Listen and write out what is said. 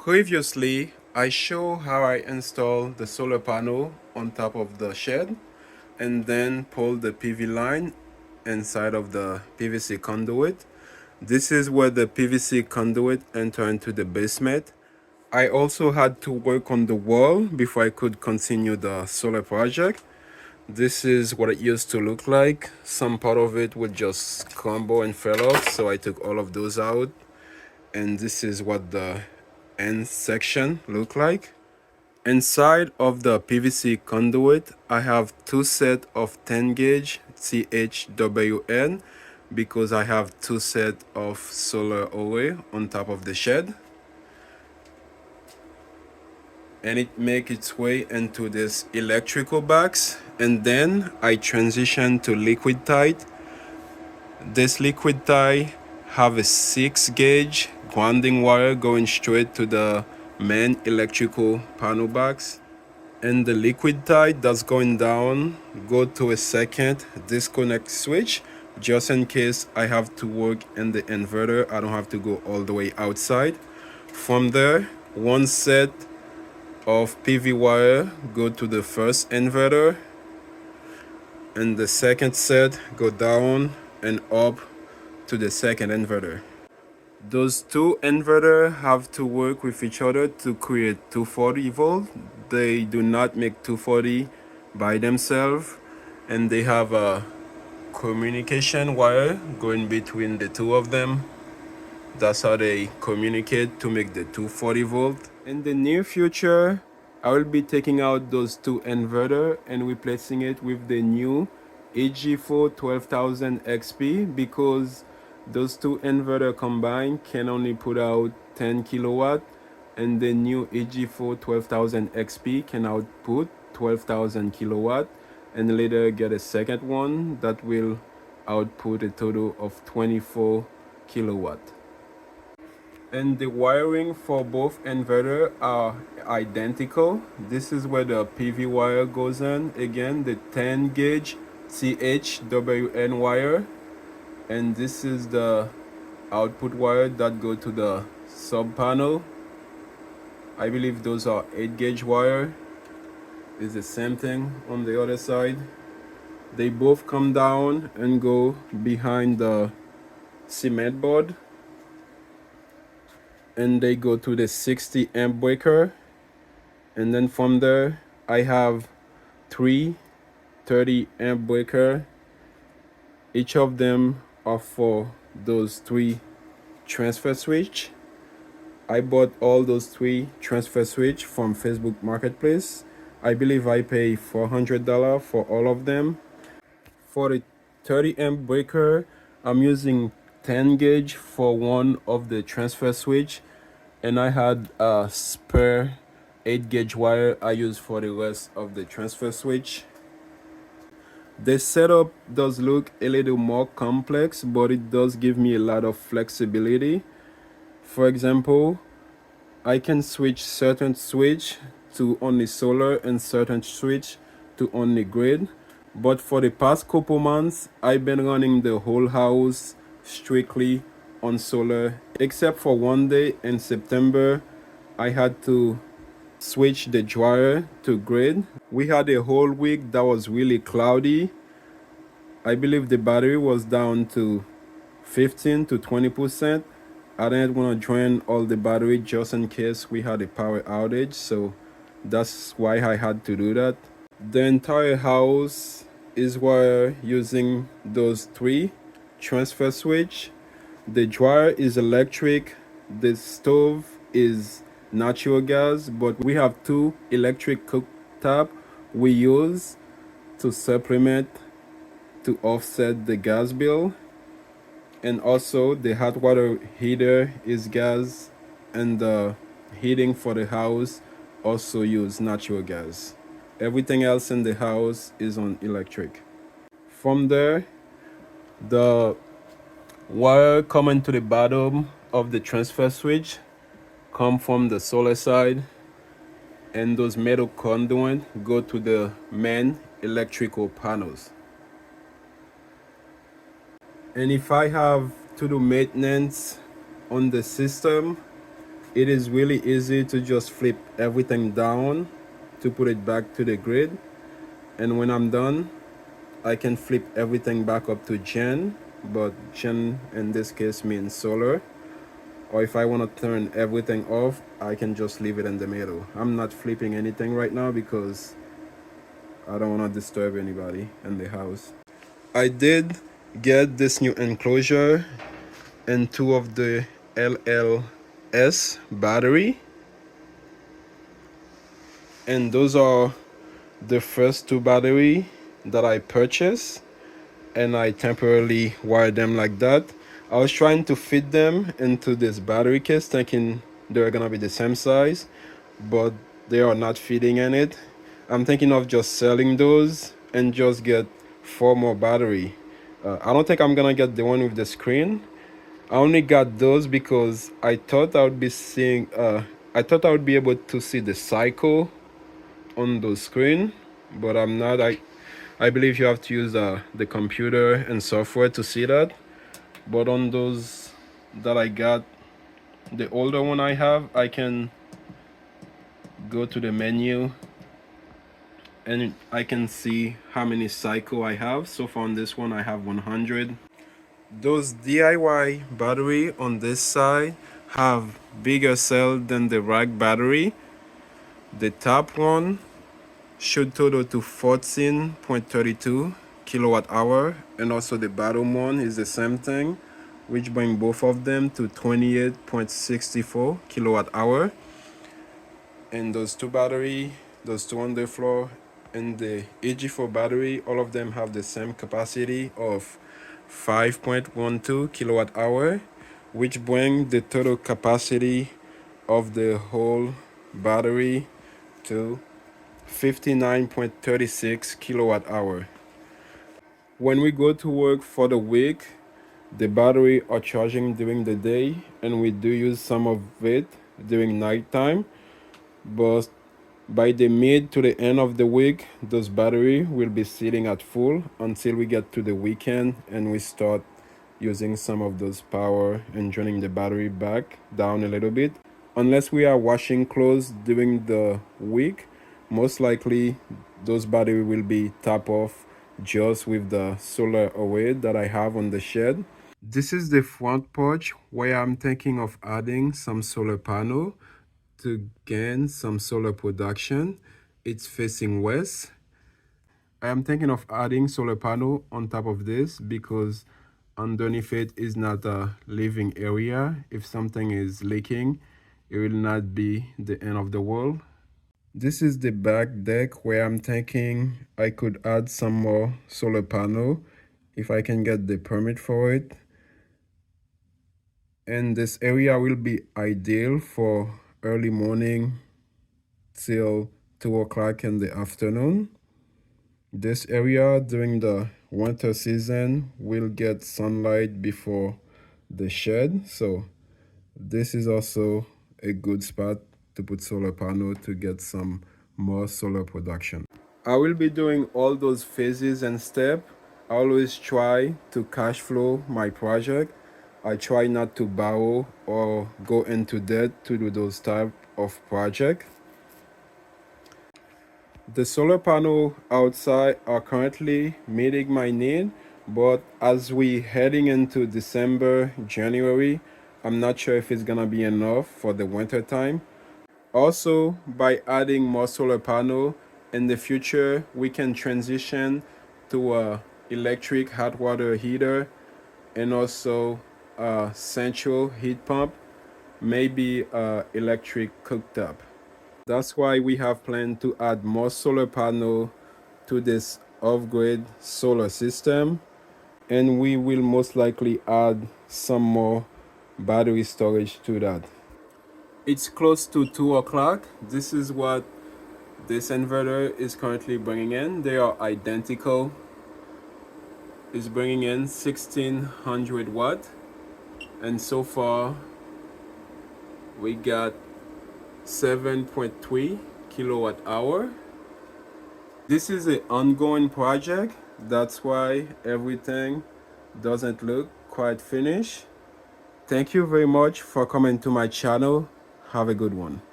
Previously, I show how I install the solar panel on top of the shed and then pull the PV line inside of the PVC conduit. This is where the PVC conduit enter into the basement. I also had to work on the wall before I could continue the solar project. This is what it used to look like. Some part of it would just crumble and fell off, so I took all of those out. And this is what the end section look like. Inside of the PVC conduit, I have two sets of 10 gauge THWN because I have two sets of solar array on top of the shed. And it makes its way into this electrical box. And then I transition to liquid tight. This liquid tie have a 6 gauge grounding wire going straight to the main electrical panel box, and the liquid tie that's going down go to a second disconnect switch just in case I have to work in the inverter. I don't have to go all the way outside. From there, one set of PV wire go to the first inverter, and the second set go down and up to the second inverter. Those two inverters have to work with each other to create 240 volt. They do not make 240 by themselves, and they have a communication wire going between the two of them. That's how they communicate to make the 240 volt. In the near future, I will be taking out those two inverters and replacing it with the new EG4 12000 XP because those two inverters combined can only put out 10 kilowatt, and the new EG4 12000 XP can output 12,000 kilowatt, and later get a second one that will output a total of 24 kilowatt. And the wiring for both inverter are identical. This is where the PV wire goes in. Again, the 10 gauge THWN wire, and this is the output wire that go to the sub panel. I believe those are 8 gauge wire. It's the same thing on the other side. They both come down and go behind the cement board, and they go to the 60 amp breaker, and then from there I have three 30 amp breaker. Each of them are for those three transfer switch. I bought all those three transfer switch from Facebook Marketplace. I believe I pay $400 for all of them. For the 30 amp breaker, I'm using 10 gauge for one of the transfer switch, and I had a spare 8 gauge wire I use for the rest of the transfer switch. The setup does look a little more complex, but it does give me a lot of flexibility. For example, I can switch certain switch to only solar and certain switch to only grid. But for the past couple months, I've been running the whole house strictly on solar, except for one day in September, I had to switch the dryer to grid. We had a whole week that was really cloudy. I believe the battery was down to 15 to 20%. I didn't want to drain all the battery just in case we had a power outage, so that's why I had to do that. The entire house is wired using those three transfer switch. The dryer is electric, the stove is natural gas, but we have two electric cooktop we use to supplement to offset the gas bill. And also the hot water heater is gas, and the heating for the house also use natural gas. Everything else in the house is on electric. From there, the wire coming to the bottom of the transfer switch come from the solar side, and those metal conduit go to the main electrical panels. And if I have to do maintenance on the system, it is really easy to just flip everything down to put it back to the grid. And when I'm done, I can flip everything back up to gen, but gen in this case means solar. Or if I want to turn everything off, I can just leave it in the middle. I'm not flipping anything right now because I don't want to disturb anybody in the house. I did get this new enclosure and two of the LLS battery, and those are the first two battery that I purchased, and I temporarily wired them like that. I was trying to fit them into this battery case thinking they're gonna be the same size, but they are not fitting in it. I'm thinking of just selling those and just get four more battery. I don't think I'm gonna get the one with the screen. I only got those because I thought I would be seeing I thought I would be able to see the cycle on the screen, but I'm not. I believe you have to use the computer and software to see that. But on those that I got, the older one I have, I can go to the menu and I can see how many cycle I have. So far on this one I have 100. Those DIY battery on this side have bigger cell than the rack battery. The top one should total to 14.32 kilowatt hour, and also the bottom one is the same thing, which bring both of them to 28.64 kilowatt hour. And those two battery, those two on the floor, and the AG4 battery, all of them have the same capacity of 5.12 kilowatt hour, which bring the total capacity of the whole battery to 59.36 kilowatt hour. When we go to work for the week, the battery are charging during the day, and we do use some of it during nighttime. But by the mid to the end of the week, those battery will be sitting at full until we get to the weekend and we start using some of those power and turning the battery back down a little bit. Unless we are washing clothes during the week, most likely those battery will be top off just with the solar array that I have on the shed. This is the front porch where I'm thinking of adding some solar panel to gain some solar production. It's facing west. I am thinking of adding solar panel on top of this because underneath it is not a living area. If something is leaking, it will not be the end of the world. This is the back deck where I'm thinking I could add some more solar panel if I can get the permit for it. And this area will be ideal for early morning till 2 o'clock in the afternoon. This area during the winter season will get sunlight before the shed, so this is also a good spot to put solar panel to get some more solar production. I will be doing all those phases and steps. I always try to cash flow my project. I try not to borrow or go into debt to do those type of project. The solar panel outside are currently meeting my need, but as we heading into December, January, I'm not sure if it's gonna be enough for the winter time. Also, by adding more solar panel in the future, we can transition to a electric hot water heater and also a central heat pump, maybe a electric cooktop. That's why we have planned to add more solar panel to this off-grid solar system, and we will most likely add some more battery storage to that. It's close to 2 o'clock. This is what this inverter is currently bringing in. They are identical. It's bringing in 1600 watt, and so far we got 7.3 kilowatt hour. This is an ongoing project. That's why everything doesn't look quite finished. Thank you very much for coming to my channel. Have a good one.